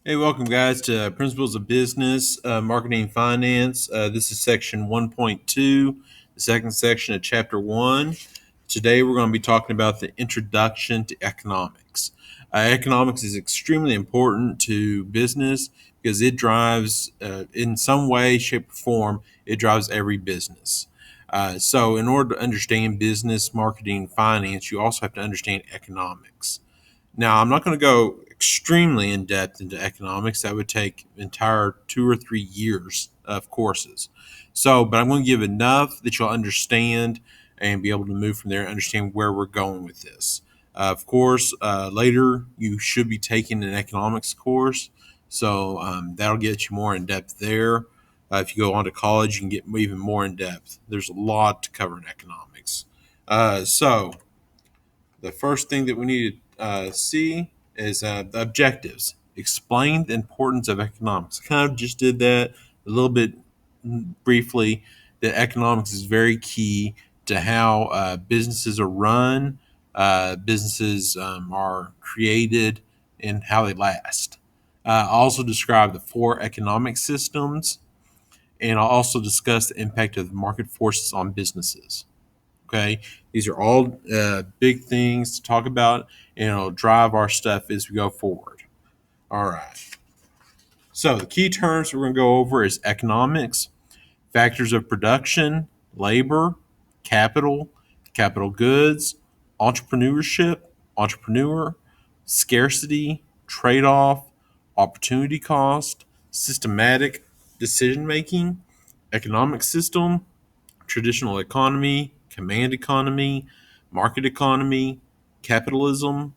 Hey, welcome guys to Principles of Business, Marketing and Finance. This is section 1.2, the second section of chapter 1. Today we're going to be talking about the introduction to economics. Economics is extremely important to business because it drives, in some way, shape, or form, it drives every business. So in order to understand business, marketing, and finance, you also have to understand economics. Now, I'm not going to go extremely in depth into economics. That would take entire 2 or 3 years of courses. But I'm going to give enough that you'll understand and be able to move from there and understand where we're going with this. Of course, later you should be taking an economics course, that'll get you more in depth there. If you go on to college, you can get even more in depth. There's a lot to cover in economics. So, the first thing that we need to see is the objectives. Explain the importance of economics. I kind of just did that a little bit briefly. That economics is very key to how businesses are run, businesses are created, and how they last. I'll also describe the four economic systems, and I'll also discuss the impact of the market forces on businesses. Okay, these are all big things to talk about, and it'll drive our stuff as we go forward. All right. So the key terms we're going to go over is economics, factors of production, labor, capital, capital goods, entrepreneurship, entrepreneur, scarcity, trade-off, opportunity cost, systematic decision making, economic system, traditional economy, command economy, market economy, capitalism,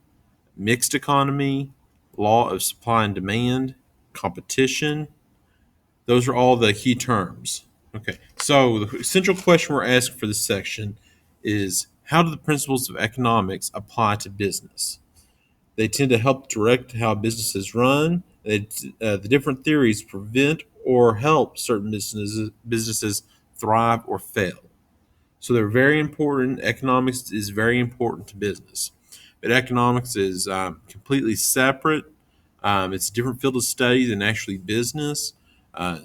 mixed economy, law of supply and demand, competition. Those are all the key terms. Okay, so the central question we're asking for this section is how do the principles of economics apply to business? They tend to help direct how businesses run. The different theories prevent or help certain businesses thrive or fail. So they're very important. Economics is very important to business, but economics is completely separate. It's a different field of study than actually business. But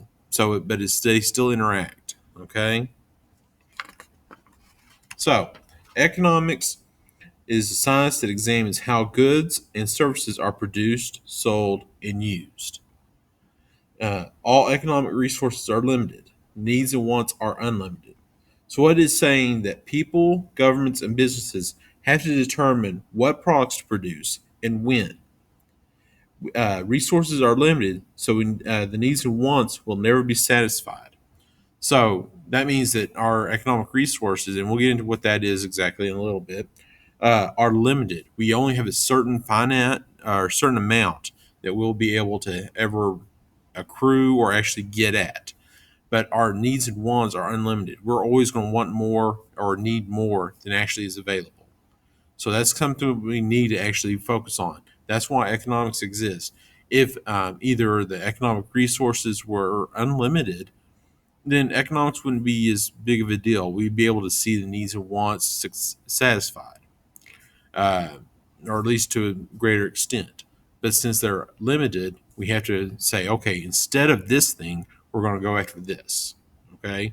they still interact. Okay. So economics is a science that examines how goods and services are produced, sold, and used. All economic resources are limited. Needs and wants are unlimited. So what it is saying that people, governments, and businesses have to determine what products to produce and when. Resources are limited, so the needs and wants will never be satisfied. So that means that our economic resources, and we'll get into what that is exactly in a little bit, are limited. We only have a certain finite or certain amount that we'll be able to ever accrue or actually get at, but our needs and wants are unlimited. We're always going to want more or need more than actually is available. So that's something we need to actually focus on. That's why economics exists. If either the economic resources were unlimited, then economics wouldn't be as big of a deal. We'd be able to see the needs and wants satisfied, uh, or at least to a greater extent. But since they're limited, we have to say, okay, instead of this thing, we're going to go after this. Okay,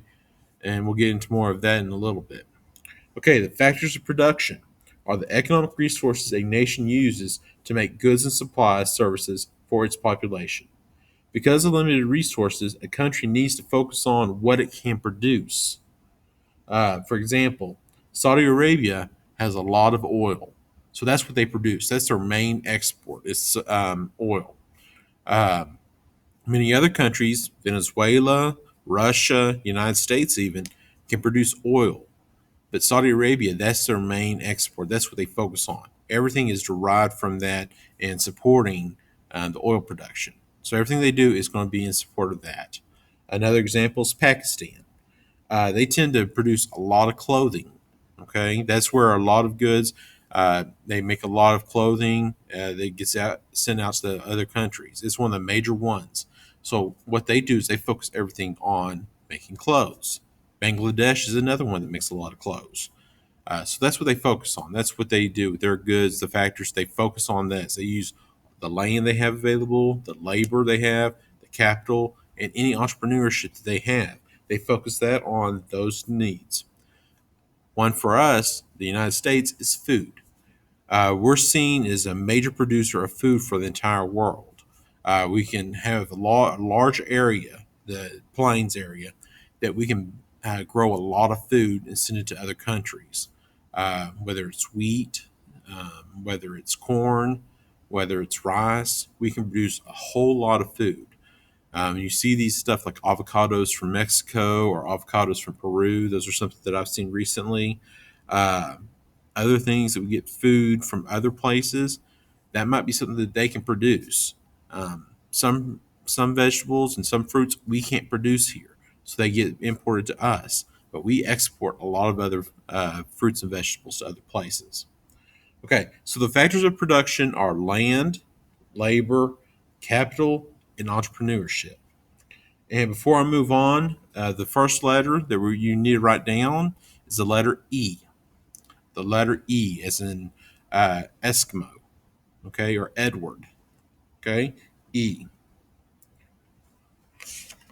and we'll get into more of that in a little bit. Okay, the factors of production are the economic resources a nation uses to make goods and supplies, services for its population. Because of limited resources, a country needs to focus on what it can produce. For example, Saudi Arabia has a lot of oil, so that's what they produce. That's their main export. It's oil. Um, Many other countries, Venezuela, Russia, United States even, can produce oil. But Saudi Arabia, that's their main export. That's what they focus on. Everything is derived from that and supporting the oil production. So everything they do is going to be in support of that. Another example is Pakistan. They tend to produce a lot of clothing. Okay, that's where a lot of goods. They make a lot of clothing that gets out sent out to other countries. It's one of the major ones. So what they do is they focus everything on making clothes. Bangladesh is another one that makes a lot of clothes. So that's what they focus on. That's what they do with their goods, the factors. They focus on that. They use the land they have available, the labor they have, the capital, and any entrepreneurship that they have. They focus that on those needs. One for us, the United States, is food. We're seen as a major producer of food for the entire world. We can have a large area, the plains area, that we can grow a lot of food and send it to other countries, whether it's wheat, whether it's corn, whether it's rice. We can produce a whole lot of food. You see these stuff like avocados from Mexico or avocados from Peru. Those are something that I've seen recently. Uh, Other things that we get food from other places, that might be something that they can produce. Some vegetables and some fruits we can't produce here, so they get imported to us. But we export a lot of other fruits and vegetables to other places. Okay, so the factors of production are land, labor, capital, and entrepreneurship. And before I move on, the first letter that you need to write down is the letter E. The letter E, as in Eskimo, okay, or Edward, okay, E.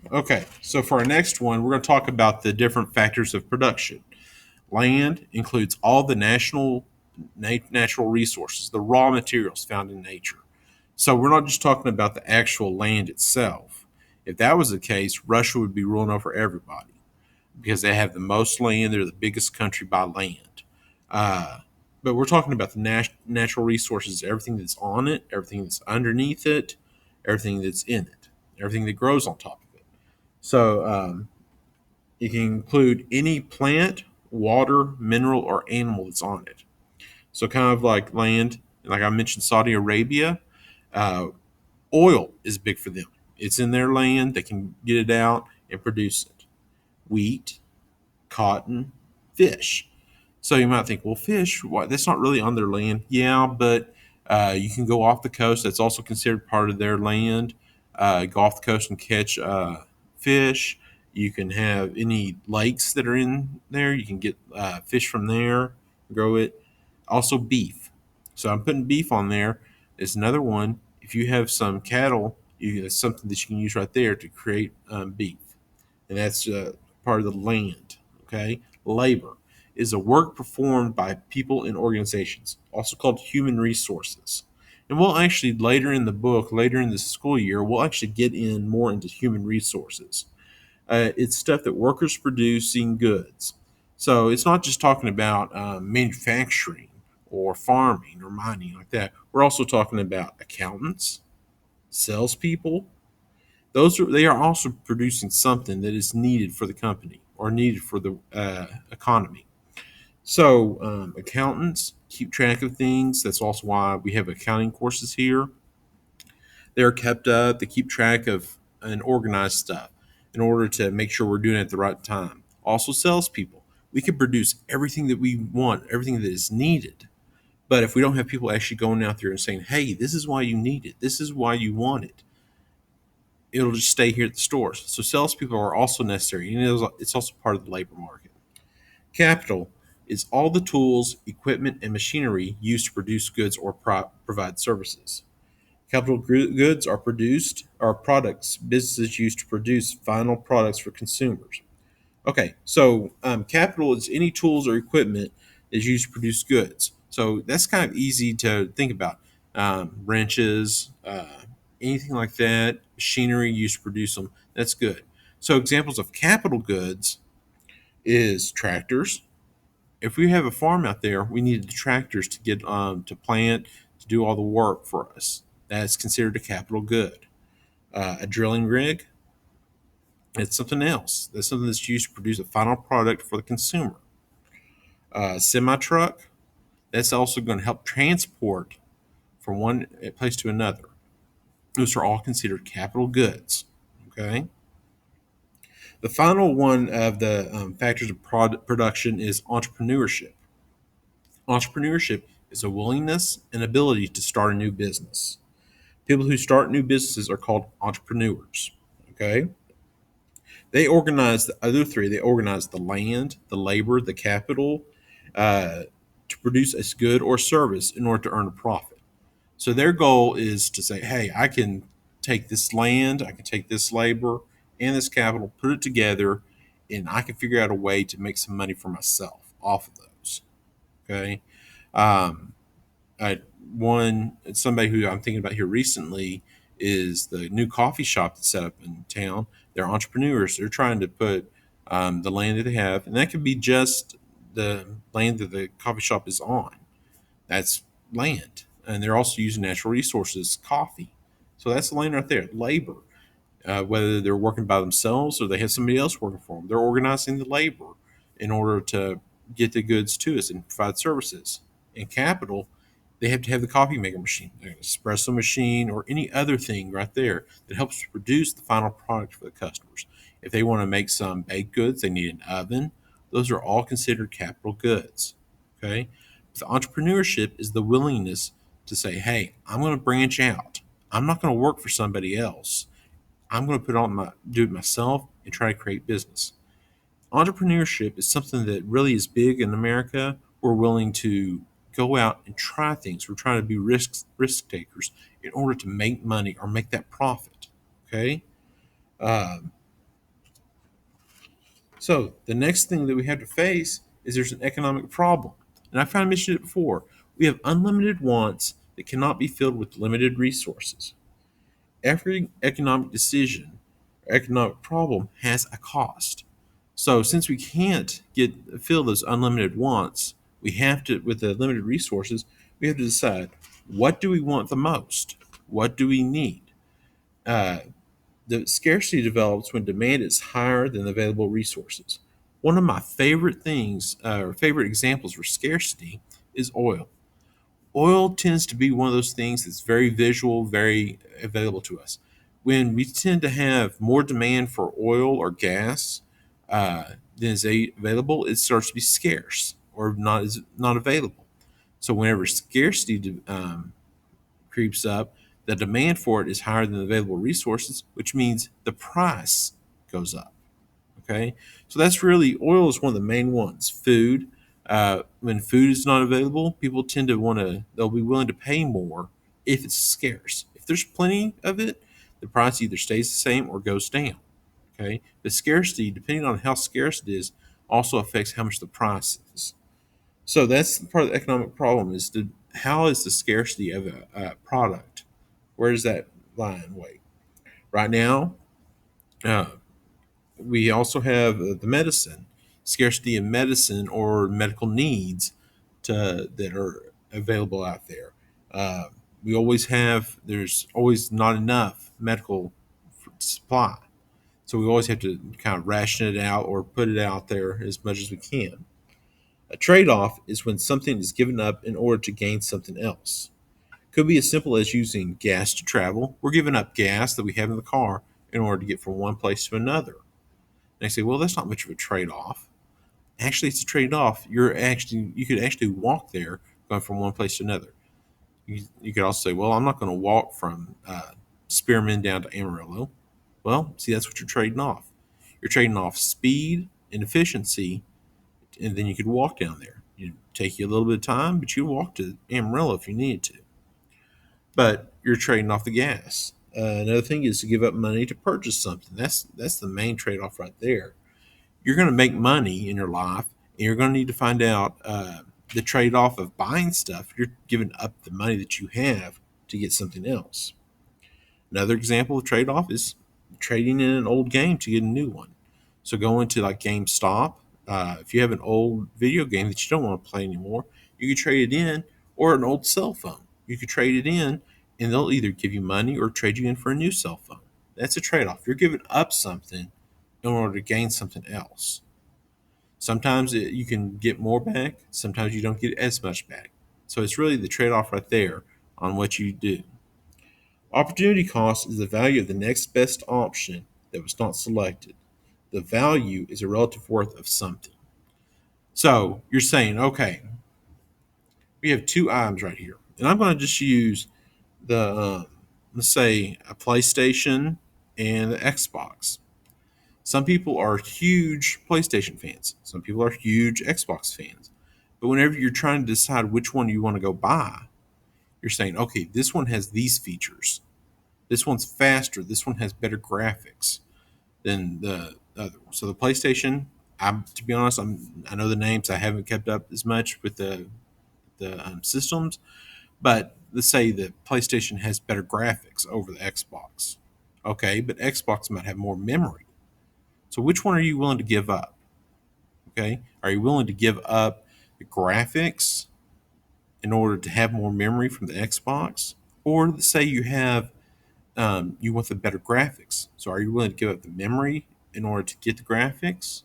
Okay, so for our next one, we're going to talk about the different factors of production. Land includes all the natural resources, the raw materials found in nature. So we're not just talking about the actual land itself. If that was the case, Russia would be ruling over everybody because they have the most land. They're the biggest country by land. Uh, but we're talking about the natural resources, everything that's on it, everything that's underneath it, everything that's in it, everything that grows on top of it. So it can include any plant, water, mineral, or animal that's on it. So kind of like land, like I mentioned, Saudi Arabia, uh, oil is big for them. It's in their land. They can get it out and produce it. Wheat, cotton, fish. So you might think, well, fish, what? That's not really on their land. Yeah, but you can go off the coast. That's also considered part of their land. Go off the coast and catch fish. You can have any lakes that are in there. You can get fish from there, grow it. Also, beef. So I'm putting beef on there. It's another one. If you have some cattle, it's something that you can use right there to create beef, and that's part of the land. Okay, labor is a work performed by people and organizations, also called human resources. And we'll actually later in the book, later in the school year, we'll actually get in more into human resources. It's stuff that workers producing goods. So it's not just talking about manufacturing or farming or mining like that. We're also talking about accountants, salespeople. They are also producing something that is needed for the company or needed for the economy. So accountants keep track of things. That's also why we have accounting courses here. They're kept up. They keep track of and organize stuff in order to make sure we're doing it at the right time. Also, salespeople. We can produce everything that we want, everything that is needed. But if we don't have people actually going out there and saying, hey, this is why you need it, this is why you want it, it'll just stay here at the stores. So salespeople are also necessary, and it's also part of the labor market. Capital is all the tools, equipment, and machinery used to produce goods or provide services. Capital goods are products businesses use to produce final products for consumers. Okay, so capital is any tools or equipment that is used to produce goods. So that's kind of easy to think about. Wrenches, anything like that, machinery used to produce them. That's good. So examples of capital goods is tractors. If we have a farm out there, we need the tractors to get to plant, to do all the work for us. That's considered a capital good. A drilling rig, it's something else. That's something that's used to produce a final product for the consumer. Semi truck, that's also going to help transport from one place to another. Those are all considered capital goods. Okay. The final one of the factors of production is entrepreneurship. Entrepreneurship is a willingness and ability to start a new business. People who start new businesses are called entrepreneurs. Okay. They organize the other three. They organize the land, the labor, the capital to produce a good or service in order to earn a profit. So their goal is to say, hey, I can take this land, I can take this labor and this capital, put it together, and I can figure out a way to make some money for myself off of those. Okay. Um, I, One, somebody who I'm thinking about here recently is the new coffee shop that's set up in town. They're entrepreneurs. They're trying to put the land that they have, and that could be just the land that the coffee shop is on. That's land. And they're also using natural resources, coffee. So that's the land right there, labor. Whether they're working by themselves or they have somebody else working for them, they're organizing the labor in order to get the goods to us and provide services. In capital, they have to have the coffee maker machine, an espresso machine, or any other thing right there that helps to produce the final product for the customers. If they want to make some baked goods, they need an oven. Those are all considered capital goods. Okay. With entrepreneurship is the willingness to say, hey, I'm going to branch out. I'm not going to work for somebody else. I'm going to do it myself and try to create business. Entrepreneurship is something that really is big in America. We're willing to go out and try things. We're trying to be risk takers in order to make money or make that profit. Okay. Um, so the next thing that we have to face is there's an economic problem, and I kind of mentioned it before. We have unlimited wants that cannot be filled with limited resources. Every economic decision or economic problem has a cost. So since we can't fill those unlimited wants, we have to, with the limited resources, we have to decide, what do we want the most? What do we need? Uh, the scarcity develops when demand is higher than the available resources. One of my favorite things, or favorite examples for scarcity, is oil. Oil tends to be one of those things that's very visual, very available to us. When we tend to have more demand for oil or gas than is available, it starts to be scarce or not available. So whenever scarcity creeps up, the demand for it is higher than the available resources, which means the price goes up. Okay, so that's really, oil is one of the main ones. Food, when food is not available, people tend to they'll be willing to pay more if it's scarce. If there's plenty of it, the price either stays the same or goes down. Okay, the scarcity, depending on how scarce it is, also affects how much the price is. So that's part of the economic problem: is how is the scarcity of a product? Where does that lie in weight? Right now, uh, we also have the medicine, scarcity of medicine or medical needs that are available out there. Uh, there's always not enough medical supply. So we always have to kind of ration it out or put it out there as much as we can. A trade off is when something is given up in order to gain something else. Could be as simple as using gas to travel. We're giving up gas that we have in the car in order to get from one place to another. And I say, well, that's not much of a trade off. Actually, it's a trade off. You could actually walk there going from one place to another. You could also say, well, I'm not going to walk from Spearman down to Amarillo. Well, see, that's what you're trading off. You're trading off speed and efficiency, and then you could walk down there. It'd take you a little bit of time, but you walk to Amarillo if you needed to. But you're trading off the gas. Another thing is to give up money to purchase something. That's the main trade off right there. You're going to make money in your life, and you're going to need to find out the trade off of buying stuff. You're giving up the money that you have to get something else. Another example of trade off is trading in an old game to get a new one. So going to like GameStop, if you have an old video game that you don't want to play anymore, you could trade it in, or an old cell phone. You could trade it in, and they'll either give you money or trade you in for a new cell phone. That's a trade off. You're giving up something in order to gain something else. Sometimes you can get more back, sometimes you don't get as much back. So it's really the trade off right there on what you do. Opportunity cost is the value of the next best option that was not selected. The value is a relative worth of something. So you're saying, okay, we have two items right here, and I'm going to just use let's say a PlayStation and the Xbox. Some people are huge PlayStation fans. Some people are huge Xbox fans. But whenever you're trying to decide which one you want to go buy, You're saying, okay, this one has these features. This one's faster. This one has better graphics than the other one. So the PlayStation, to be honest, I know the names. I haven't kept up as much with the systems, but let's say the PlayStation has better graphics over the Xbox. Okay, but Xbox might have more memory. So which one are you willing to give up? Okay, are you willing to give up the graphics in order to have more memory from the Xbox, or say you want the better graphics? So are you willing to give up the memory in order to get the graphics?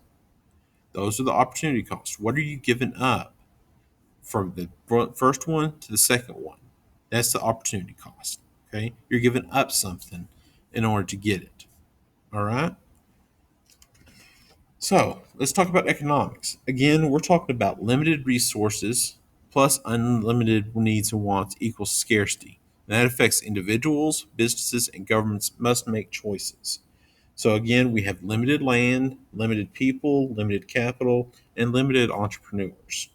Those are the opportunity costs. What are you giving up from the first one to the second one? That's the opportunity cost. Okay, you're giving up something in order to get it. All right. So let's talk about economics. Again, we're talking about limited resources plus unlimited needs and wants equals scarcity. And that affects individuals, businesses, and governments must make choices. So again, we have limited land, limited people, limited capital, and limited entrepreneurs.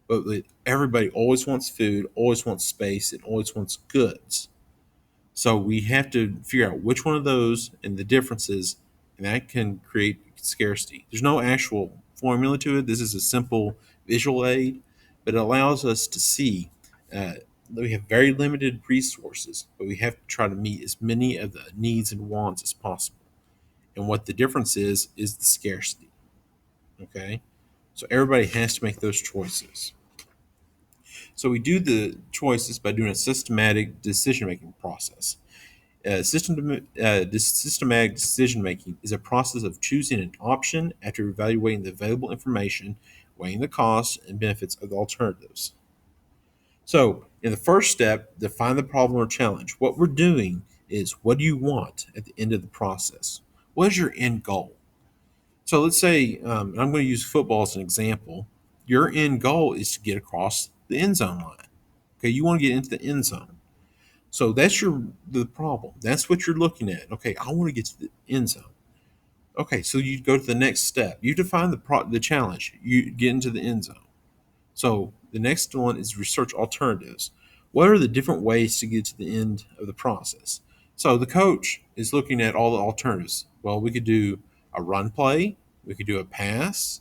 But everybody always wants food, always wants space, and always wants goods. So we have to figure out which one of those and the differences, and that can create scarcity. There's no actual formula to it. This is a simple visual aid, but it allows us to see that we have very limited resources, but we have to try to meet as many of the needs and wants as possible. And what the difference is the scarcity. Okay? So everybody has to make those choices. So we do the choices by doing a systematic decision making process. Systematic decision making is a process of choosing an option after evaluating the available information, weighing the costs and benefits of the alternatives. So, in the first step, define the problem or challenge. What we're doing is, what do you want at the end of the process? What is your end goal? So, let's say, I'm going to use football as an example. Your end goal is to get across the end zone line. Okay, you want to get into the end zone. So that's the problem. That's what you're looking at. Okay, I want to get to the end zone. Okay, so you go to the next step. You define the challenge. You get into the end zone. So the next one is research alternatives. What are the different ways to get to the end of the process? So the coach is looking at all the alternatives. Well, we could do a run play. We could do a pass.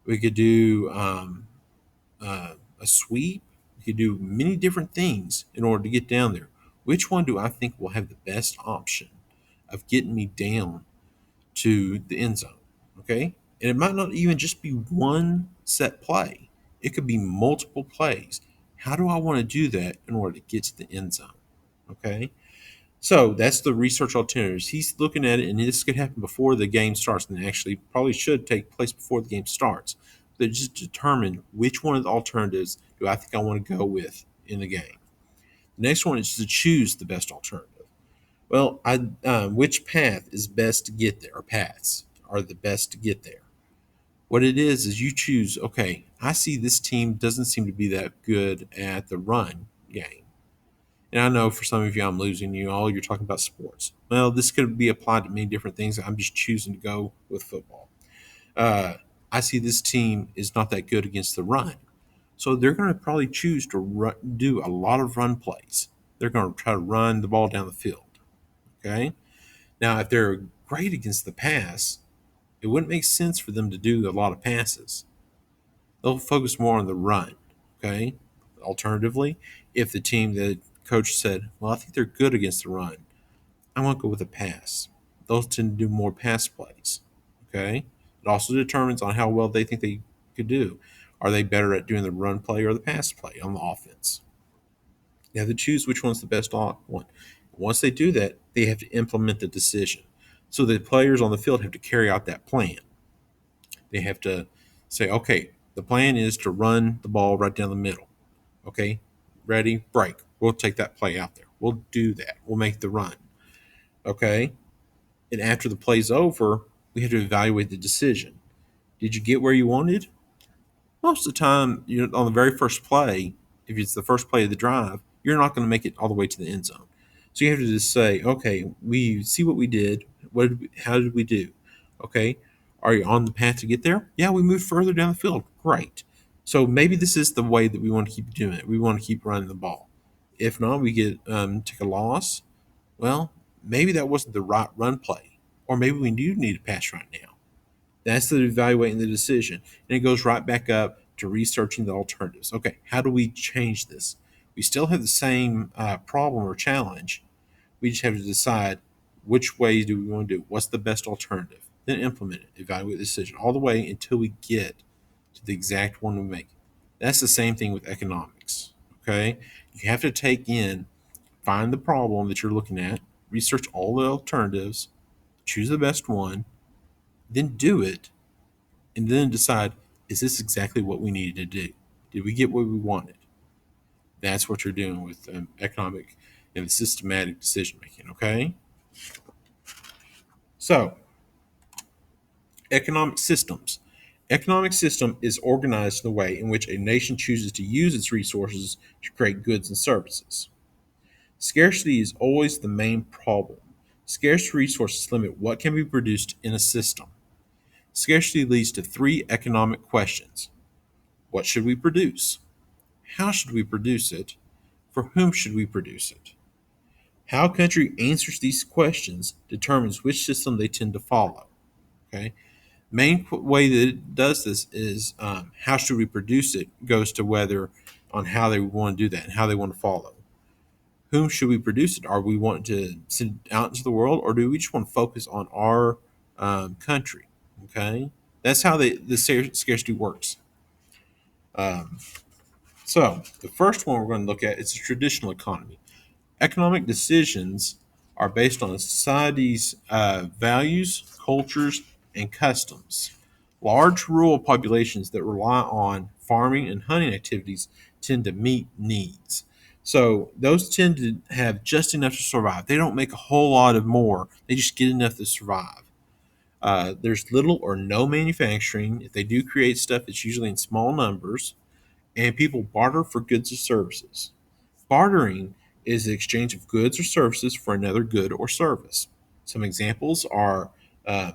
We could do a sweep. You could do many different things in order to get down there. Which one do I think will have the best option of getting me down to the end zone? Okay. And it might not even just be one set play, it could be multiple plays. How do I want to do that in order to get to the end zone? Okay. So that's the research alternatives. He's looking at it, and this could happen before the game starts, and actually probably should take place before the game starts. They just determine which one of the alternatives do I think I want to go with in the game. The next one is to choose the best alternative. Well, which path is best to get there, or paths are the best to get there? What it is you choose, okay, I see this team doesn't seem to be that good at the run game. And I know for some of you, I'm losing you all. You're talking about sports. Well, this could be applied to many different things. I'm just choosing to go with football. Uh, I see this team is not that good against the run. So they're going to probably choose to do a lot of run plays. They're going to try to run the ball down the field. Okay. Now, if they're great against the pass, it wouldn't make sense for them to do a lot of passes. They'll focus more on the run. Okay. Alternatively, if the team that coach said, well, I think they're good against the run, I want to go with a pass. Those tend to do more pass plays. Okay. It also determines on how well they think they could do. Are they better at doing the run play or the pass play on the offense? They have to choose which one's the best one. Once they do that, they have to implement the decision. So the players on the field have to carry out that plan. They have to say, okay, the plan is to run the ball right down the middle. Okay, ready, break. We'll take that play out there. We'll do that. We'll make the run. Okay. And after the play's over, we have to evaluate the decision. Did you get where you wanted? Most of the time, on the very first play, if it's the first play of the drive, you're not going to make it all the way to the end zone. So you have to just say, okay, we see what we did. How did we do? Okay, are you on the path to get there? Yeah, we moved further down the field. Great. So maybe this is the way that we want to keep doing it. We want to keep running the ball. If not, we get take a loss. Well, maybe that wasn't the right run play, or maybe we do need to pass right now. That's the evaluating the decision, and it goes right back up to researching the alternatives. Okay, how do we change this? We still have the same problem or challenge. We just have to decide which way do we want to do. What's the best alternative? Then implement it, evaluate the decision, all the way until we get to the exact one we make. That's the same thing with economics. Okay, you have to find the problem that you're looking at, research all the alternatives, choose the best one, then do it, and then decide, is this exactly what we needed to do? Did we get what we wanted? That's what you're doing with economic and systematic decision making. Okay, so economic systems. Economic system is organized in the way in which a nation chooses to use its resources to create goods and services. Scarcity is always the main problem. Scarce resources limit what can be produced in a system. Scarcity leads to three economic questions. What should we produce? How should we produce it? For whom should we produce it? How a country answers these questions determines which system they tend to follow. Okay. Main way that it does this is how should we produce it goes to whether on how they want to do that and how they want to follow. Whom should we produce it? Are we wanting to send it out into the world, or do we just want to focus on our country? Okay, that's how the scarcity works. Um, so the first one we're going to look at is the traditional economy. Economic decisions are based on a society's values, cultures, and customs. Large rural populations that rely on farming and hunting activities tend to meet needs. So those tend to have just enough to survive. They don't make a whole lot of more. They just get enough to survive. There's little or no manufacturing. If they do create stuff, it's usually in small numbers, and people barter for goods or services. Bartering is the exchange of goods or services for another good or service. Some examples are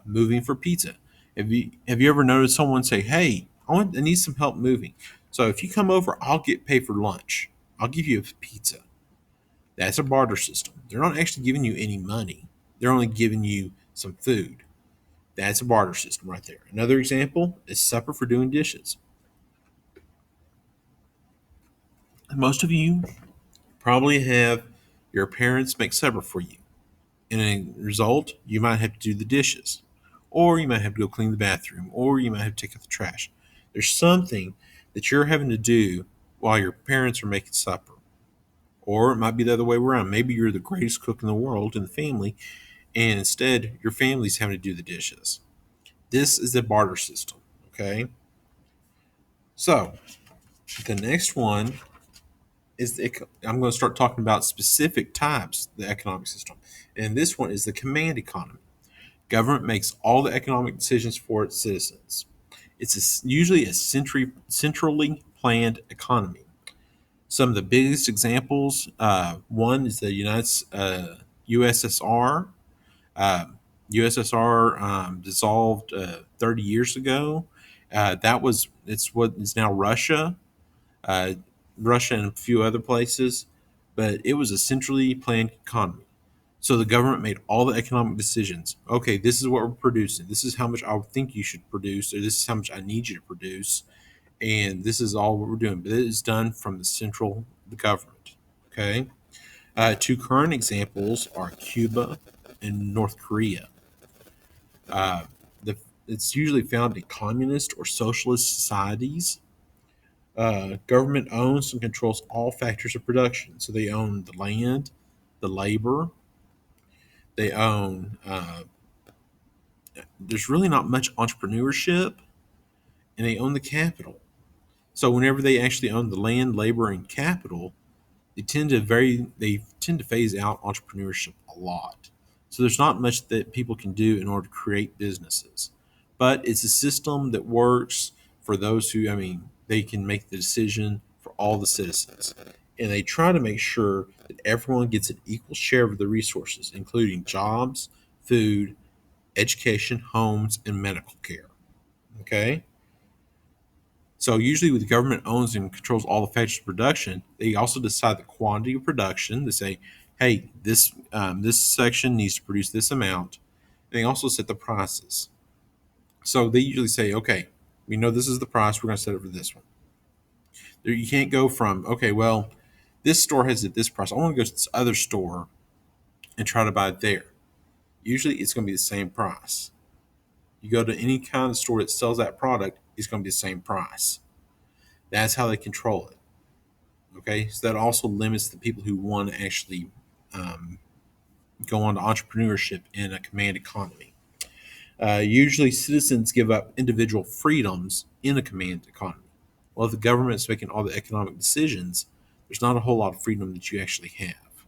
moving for pizza. Have you ever noticed someone say, "Hey, I need some help moving. So if you come over, I'll get paid for lunch. I'll give you a pizza." That's a barter system. They're not actually giving you any money. They're only giving you some food. That's a barter system right there. Another example is supper for doing dishes. Most of you probably have your parents make supper for you. And a result, you might have to do the dishes, or you might have to go clean the bathroom, or you might have to take out the trash. There's something that you're having to do while your parents are making supper. Or it might be the other way around. Maybe you're the greatest cook in the world in the family, and instead your family's having to do the dishes. This is a barter system. Okay. So the next one I'm going to start talking about specific types of the economic system. And this one is the command economy. Government makes all the economic decisions for its citizens. Usually a centrally planned economy. Some of the biggest examples, one is the USSR. Uh, USSR dissolved 30 years ago. It's what is now Russia, uh, Russia and a few other places, but it was a centrally planned economy. So the government made all the economic decisions. Okay, this is what we're producing. This is how much I think you should produce, or this is how much I need you to produce, and this is all what we're doing. But it is done from the government. Okay. Two current examples are Cuba and North Korea. Uh, the, it's usually found in communist or socialist societies. Government owns and controls all factors of production. So they own the land, the labor, they own there's really not much entrepreneurship, and they own the capital. So whenever they actually own the land, labor, and capital, they tend to phase out entrepreneurship a lot. So there's not much that people can do in order to create businesses. But it's a system that works for those who, they can make the decision for all the citizens. And they try to make sure that everyone gets an equal share of the resources, including jobs, food, education, homes, and medical care. Okay? So usually, with the government owns and controls all the factors of production, they also decide the quantity of production. They say, "Hey, this section needs to produce this amount." And they also set the prices. So they usually say, "Okay, we know this is the price. We're going to set it for this one." You can't go from, "Okay, well, this store has it at this price. I want to go to this other store and try to buy it there." Usually, it's going to be the same price. You go to any kind of store that sells that product, it's going to be the same price. That's how they control it. Okay, so that also limits the people who want to actually um, go on to entrepreneurship in a command economy. Usually, citizens give up individual freedoms in a command economy. Well, if the government's making all the economic decisions, there's not a whole lot of freedom that you actually have.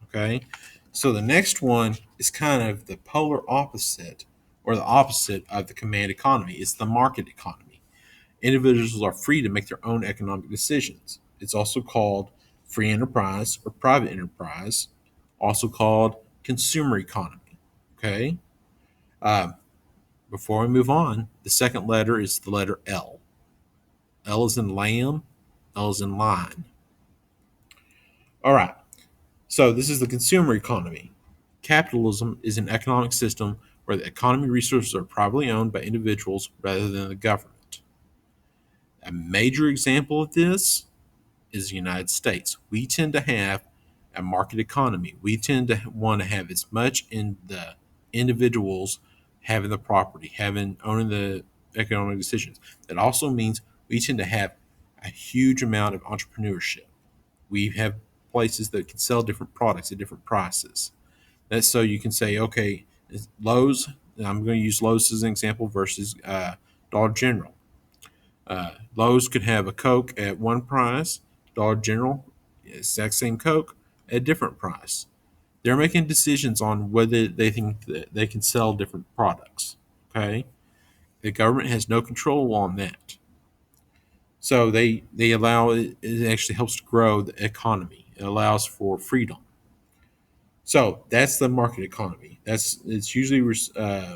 Okay, so the next one is kind of the polar opposite, or the opposite of the command economy. It's the market economy. Individuals are free to make their own economic decisions. It's also called free enterprise or private enterprise, also called consumer economy. Okay. Um, Before we move on, the second letter is the letter L. L is in lamb, L is in line. All right. So this is the consumer economy. Capitalism is an economic system where the economy resources are privately owned by individuals rather than the government. A major example of this is the United States. We tend to have a market economy. We tend to want to have as much in the individuals having the property, owning the economic decisions. That also means we tend to have a huge amount of entrepreneurship. We have places that can sell different products at different prices. That's so you can say, okay, Lowe's. I'm going to use Lowe's as an example versus Dollar General. Lowe's could have a Coke at one price, Dollar General, exact same Coke, at a different price. They're making decisions on whether they think that they can sell different products. Okay, the government has no control on that, so they allow it actually helps to grow the economy. It allows for freedom. So that's the market economy. It's usually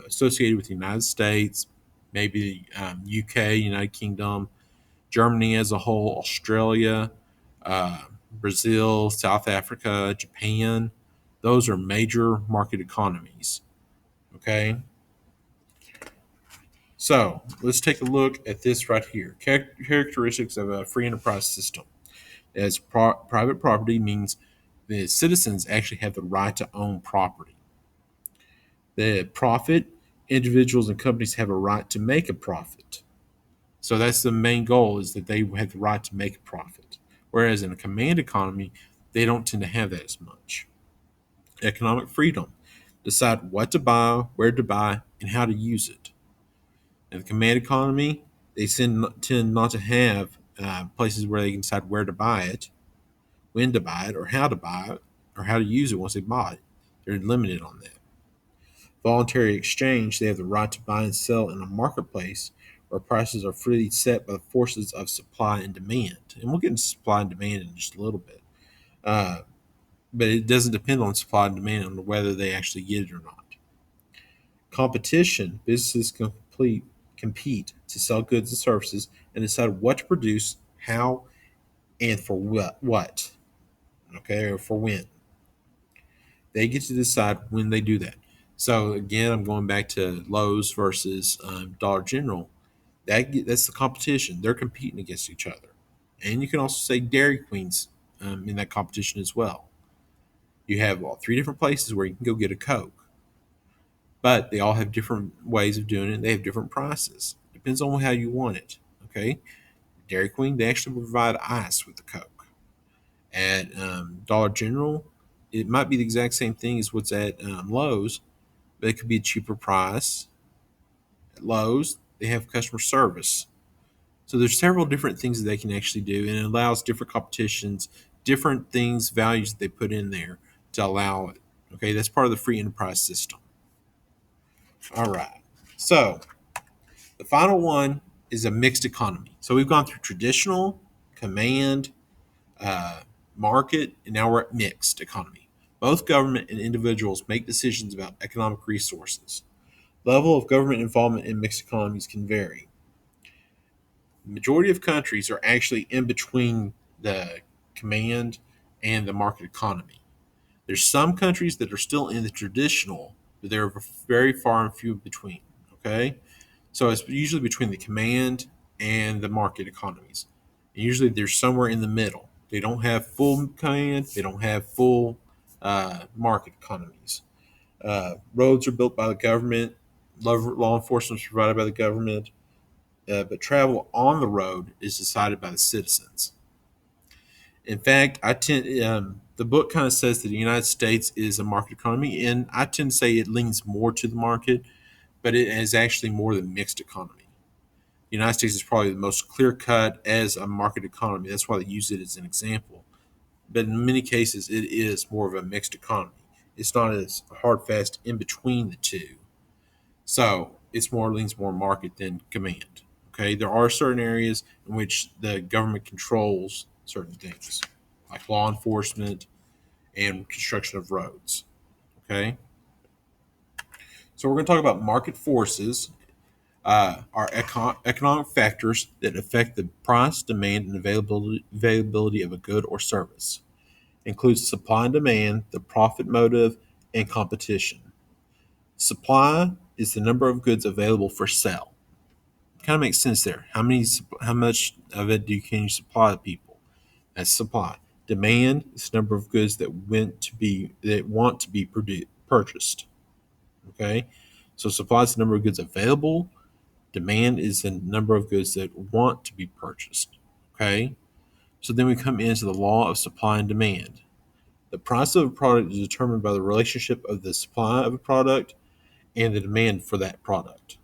associated with the United States, maybe UK, United Kingdom, Germany as a whole, Australia, Brazil, South Africa, Japan. Those are major market economies. Okay. So let's take a look at this right here. Characteristics of a free enterprise system. As private property means the citizens actually have the right to own property. The profit, individuals and companies have a right to make a profit. So that's the main goal, is that they have the right to make a profit. Whereas in a command economy, they don't tend to have that as much. Economic freedom. Decide what to buy, where to buy, and how to use it. In the command economy, they tend not to have places where they can decide where to buy it, when to buy it, or how to buy it, or how to use it once they buy it. They're limited on that. Voluntary exchange, they have the right to buy and sell in a marketplace where prices are freely set by the forces of supply and demand. And we'll get into supply and demand in just a little bit. Uh, but it doesn't depend on supply and demand on whether they actually get it or not. Competition, businesses compete to sell goods and services and decide what to produce, how, and for what. Okay, or for when. They get to decide when they do that. So again, I'm going back to Lowe's versus Dollar General. That's the competition. They're competing against each other, and you can also say Dairy Queens in that competition as well. You have three different places where you can go get a Coke, but they all have different ways of doing it. They have different prices. Depends on how you want it. Okay, Dairy Queen, they actually provide ice with the Coke. At Dollar General, it might be the exact same thing as what's at Lowe's, but it could be a cheaper price. At Lowe's, they have customer service. So there's several different things that they can actually do, and it allows different competitions, different things, values that they put in there to allow it. Okay, that's part of the free enterprise system. All right. So the final one is a mixed economy. So we've gone through traditional, command, uh, market, and now we're at mixed economy. Both government and individuals make decisions about economic resources. Level of government involvement in mixed economies can vary. The majority of countries are actually in between the command and the market economy. There's some countries that are still in the traditional, but they're very far and few between. Okay, so it's usually between the command and the market economies. And usually they're somewhere in the middle. They don't have full command. They don't have full market economies. Roads are built by the government. Law enforcement is provided by the government. But travel on the road is decided by the citizens. In fact, the book kind of says that the United States is a market economy, and I tend to say it leans more to the market, but it is actually more than mixed economy. The United States is probably the most clear cut as a market economy. That's why they use it as an example. But in many cases, it is more of a mixed economy. It's not as hard fast in between the two. So it's more leans more market than command. Okay, there are certain areas in which the government controls certain things, like law enforcement and construction of roads. Okay, so we're going to talk about market forces, are economic factors that affect the price, demand, and availability of a good or service. Includes supply and demand, the profit motive, and competition. Supply is the number of goods available for sale. Kind of makes sense there. How much of it can you supply to people? That's supply. Demand is the number of goods that want to be purchased. Okay, so supply is the number of goods available. Demand is the number of goods that want to be purchased. Okay, so then we come into the law of supply and demand. The price of a product is determined by the relationship of the supply of a product and the demand for that product.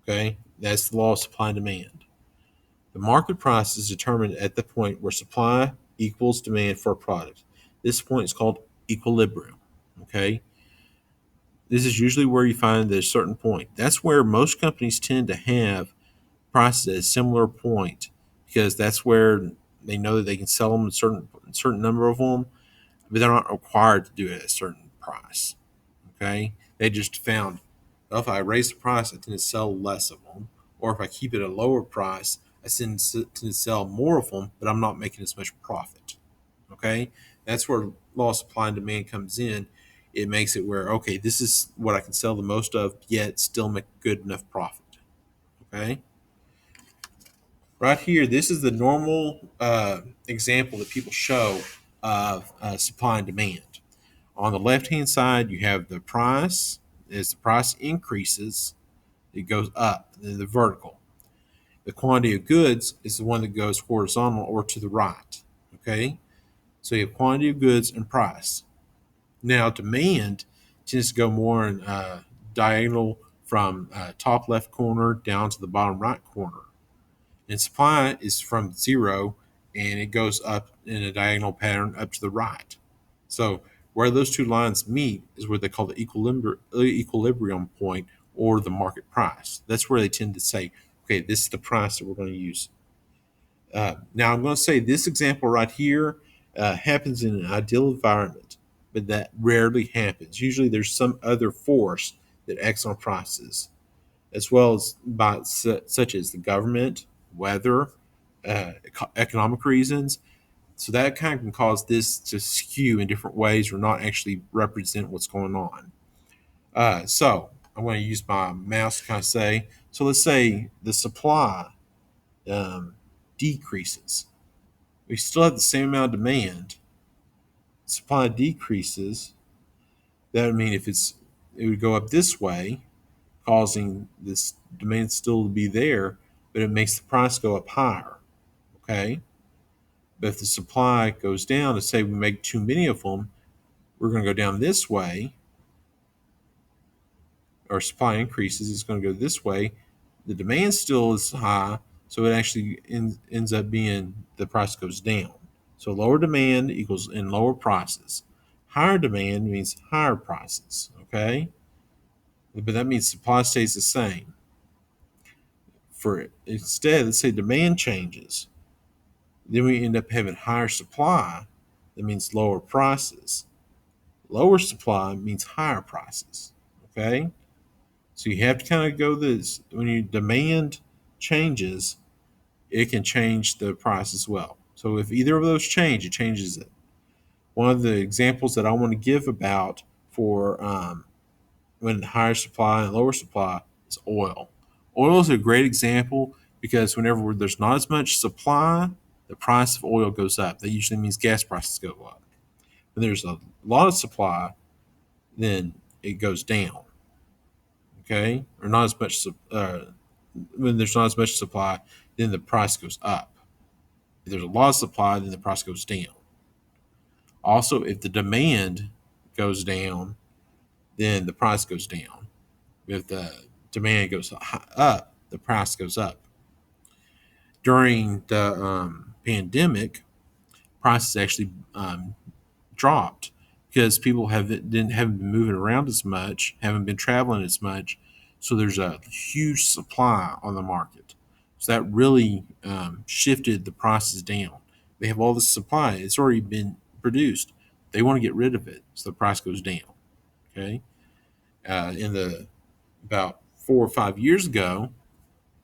Okay, that's the law of supply and demand. The market price is determined at the point where supply equals demand for a product. This point is called equilibrium. Okay, this is usually where you find a certain point. That's where most companies tend to have prices at a similar point because that's where they know that they can sell them a certain number of them, but they're not required to do it at a certain price. Okay, they just found, well, if I raise the price, I tend to sell less of them, or if I keep it at a lower price, I tend to sell more of them, but I'm not making as much profit. Okay, that's where law of supply and demand comes in. It makes it where, okay, this is what I can sell the most of, yet still make good enough profit. Okay, right here, this is the normal example that people show of supply and demand. On the left hand side, you have the price. As the price increases, it goes up, the vertical. The quantity of goods is the one that goes horizontal or to the right. Okay, so you have quantity of goods and price. Now, demand tends to go more in diagonal from top left corner down to the bottom right corner. And supply is from zero and it goes up in a diagonal pattern up to the right. So where those two lines meet is what they call the equilibrium point or the market price. That's where they tend to say, okay, this is the price that we're going to use. Now I'm going to say this example right here happens in an ideal environment, but that rarely happens. Usually there's some other force that acts on prices, as well as such as the government, weather, economic reasons. So that kind of can cause this to skew in different ways or not actually represent what's going on. So I'm going to use my mouse to kind of say, so let's say the supply um, decreases. We still have the same amount of demand. Supply decreases. That would mean it would go up this way, causing this demand still to be there, but it makes the price go up higher. Okay. But if the supply goes down, to say we make too many of them, we're going to go down this way, or supply increases, it's going to go this way. The demand still is high, so it actually ends up being the price goes down. So lower demand equals in lower prices. Higher demand means higher prices. Okay, but that means supply stays the same. For instead, let's say demand changes, then we end up having higher supply. That means lower prices. Lower supply means higher prices. Okay, so you have to kind of go this when your demand changes. it can change the price as well. So if either of those change, it changes it. One of the examples that I want to give about for when higher supply and lower supply is oil. Oil is a great example because whenever there's not as much supply, the price of oil goes up. That usually means gas prices go up. When there's a lot of supply, then it goes down. Okay, or not as much. When there's not as much supply, then the price goes up. If there's a lot of supply, then the price goes down. Also, if the demand goes down, then the price goes down. If the demand goes up, the price goes up. During the pandemic, prices actually dropped because people haven't been moving around as much, haven't been traveling as much, so there's a huge supply on the market. So that really shifted the prices down. They have all this supply; it's already been produced. They want to get rid of it, so the price goes down. Okay, in the about 4 or 5 years ago,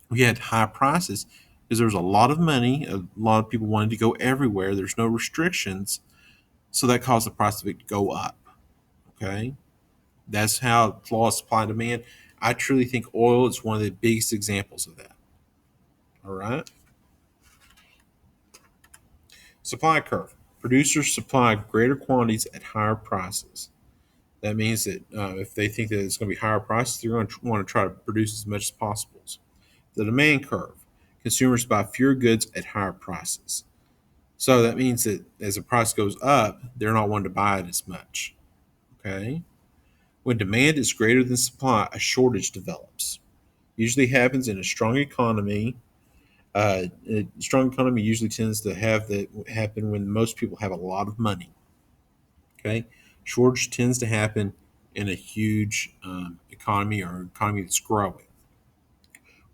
we had high prices because there was a lot of money. A lot of people wanted to go everywhere. There's no restrictions, so that caused the price of it to go up. Okay, that's how law of supply and demand. I truly think oil is one of the biggest examples of that. All right, supply curve. Producers supply greater quantities at higher prices. That means that if they think that it's going to be higher prices, they're going to want to try to produce as much as possible. The demand curve. Consumers buy fewer goods at higher prices. So that means that as the price goes up, they're not wanting to buy it as much. Okay. When demand is greater than supply, a shortage develops. Usually happens in a strong economy. A strong economy usually tends to have that happen when most people have a lot of money. Okay. Shortage tends to happen in a huge economy or economy that's growing.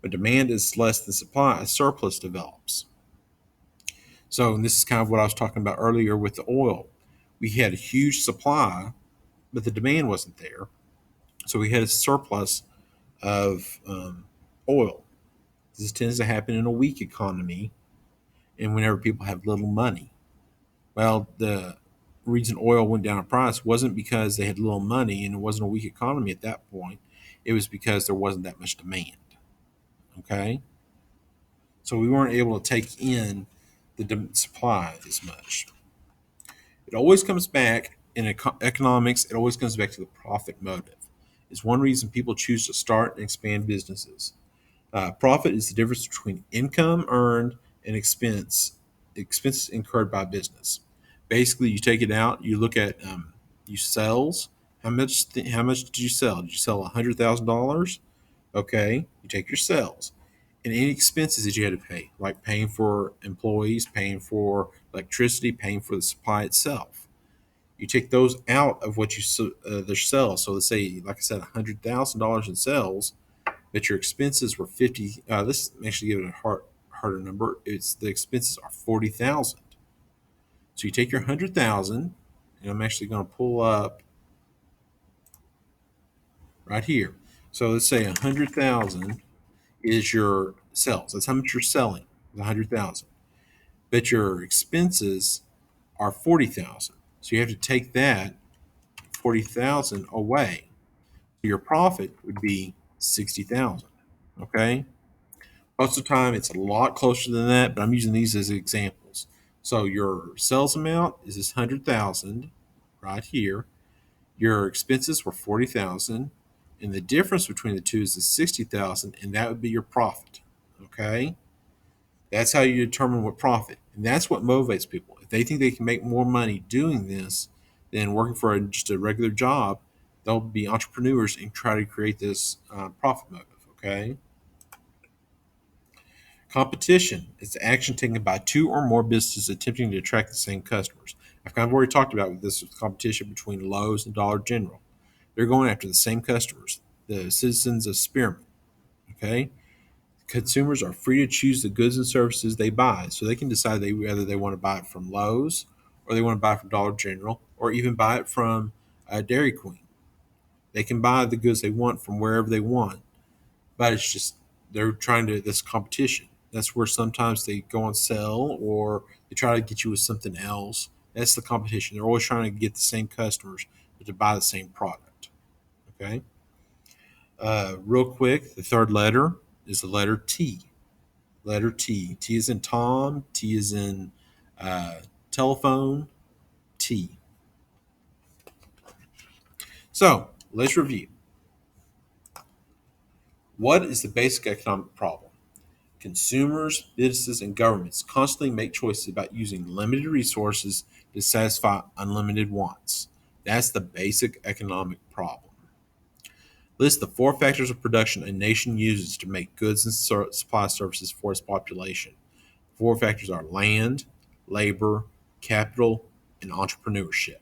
When demand is less than supply, a surplus develops. So, and this is kind of what I was talking about earlier with the oil. We had a huge supply, but the demand wasn't there. So we had a surplus of oil. This tends to happen in a weak economy and whenever people have little money. Well, the reason oil went down in price wasn't because they had little money and it wasn't a weak economy at that point. It was because there wasn't that much demand. Okay. So we weren't able to take in the supply as much. It always comes back in economics, it always comes back to the profit motive. It's one reason people choose to start and expand businesses. Profit is the difference between income earned and expenses incurred by business. Basically, you take it out, you look at you sales. How much did you sell? Did you sell $100,000? Okay, you take your sales and any expenses that you had to pay, like paying for employees, paying for electricity, paying for the supply itself. You take those out of what their sales. So let's say, like I said, $100,000 in sales, but your expenses were 50. Let's actually give it a harder number. It's the expenses are 40,000. So you take your 100,000, and I'm actually going to pull up right here. So let's say 100,000 is your sales. That's how much you're selling. 100,000, but your expenses are 40,000. So you have to take that 40,000 away. Your profit would be 60,000. Okay. Most of the time, it's a lot closer than that, but I'm using these as examples. So your sales amount is this 100,000 right here. Your expenses were 40,000, and the difference between the two is the 60,000, and that would be your profit. Okay, that's how you determine what profit, and that's what motivates people. If they think they can make more money doing this than working for just a regular job, they'll be entrepreneurs and try to create this profit motive. Okay. Competition is the action taken by two or more businesses attempting to attract the same customers. I've kind of already talked about this with competition between Lowe's and Dollar General. They're going after the same customers, the citizens of Spearmint. Okay, consumers are free to choose the goods and services they buy, so they can decide whether they want to buy it from Lowe's or they want to buy it from Dollar General or even buy it from Dairy Queen. They can buy the goods they want from wherever they want, but it's just they're trying to this competition. That's where sometimes they go on sale or they try to get you with something else. That's the competition. They're always trying to get the same customers to buy the same product. Okay. Real quick, the third letter is the letter T. Letter T. T is in Tom. T is in uh, telephone. T. So let's review. What is the basic economic problem? Consumers, businesses, and governments constantly make choices about using limited resources to satisfy unlimited wants. That's the basic economic problem. List the four factors of production a nation uses to make goods and supply services for its population. Four factors are land, labor, capital, and entrepreneurship.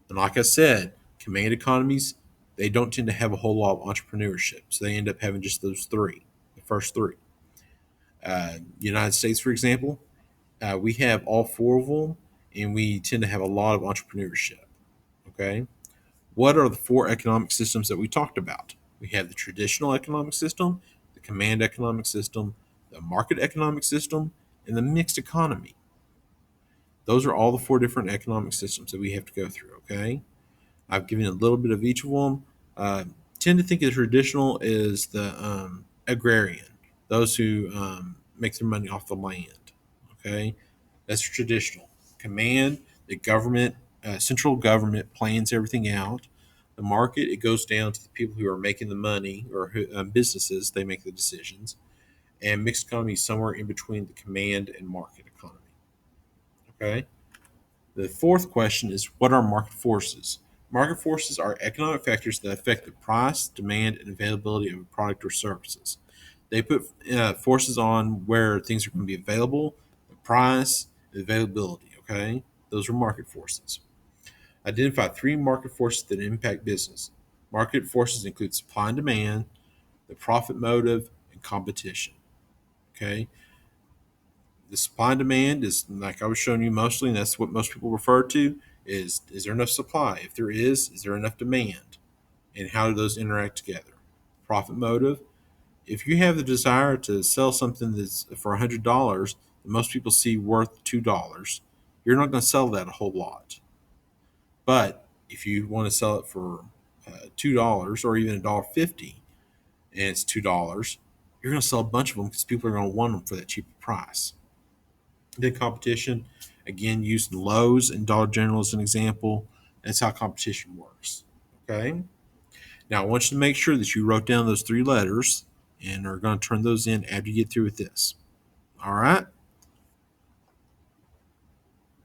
And like I said, command economies, they don't tend to have a whole lot of entrepreneurship. So they end up having just those three, the first three. United States, for example, we have all four of them, and we tend to have a lot of entrepreneurship. Okay. What are the four economic systems that we talked about? We have the traditional economic system, the command economic system, the market economic system, and the mixed economy. Those are all the four different economic systems that we have to go through. Okay. I've given a little bit of each of them. Tend to think of traditional as the agrarian, those who make their money off the land. Okay, that's traditional. Command, the government, central government plans everything out. The market, it goes down to the people who are making the money or who, businesses, they make the decisions. And mixed economy is somewhere in between the command and market economy. Okay. The fourth question is, what are market forces? Market forces are economic factors that affect the price, demand, and availability of a product or services. They put forces on where things are going to be available, the price, the availability. Okay, those are market forces. Identify three market forces that impact business. Market forces include supply and demand, the profit motive, and competition. Okay, the supply and demand is like I was showing you mostly, and that's what most people refer to is there enough supply? If there is there enough demand? And how do those interact together? Profit motive. If you have the desire to sell something that's for $100 that most people see worth $2, you're not going to sell that a whole lot. But if you want to sell it for $2 or even $1.50 and it's $2, you're going to sell a bunch of them because people are going to want them for that cheaper price. Then competition, again, using Lowe's and Dollar General as an example. That's how competition works. Okay. Now I want you to make sure that you wrote down those three letters and are going to turn those in after you get through with this. All right.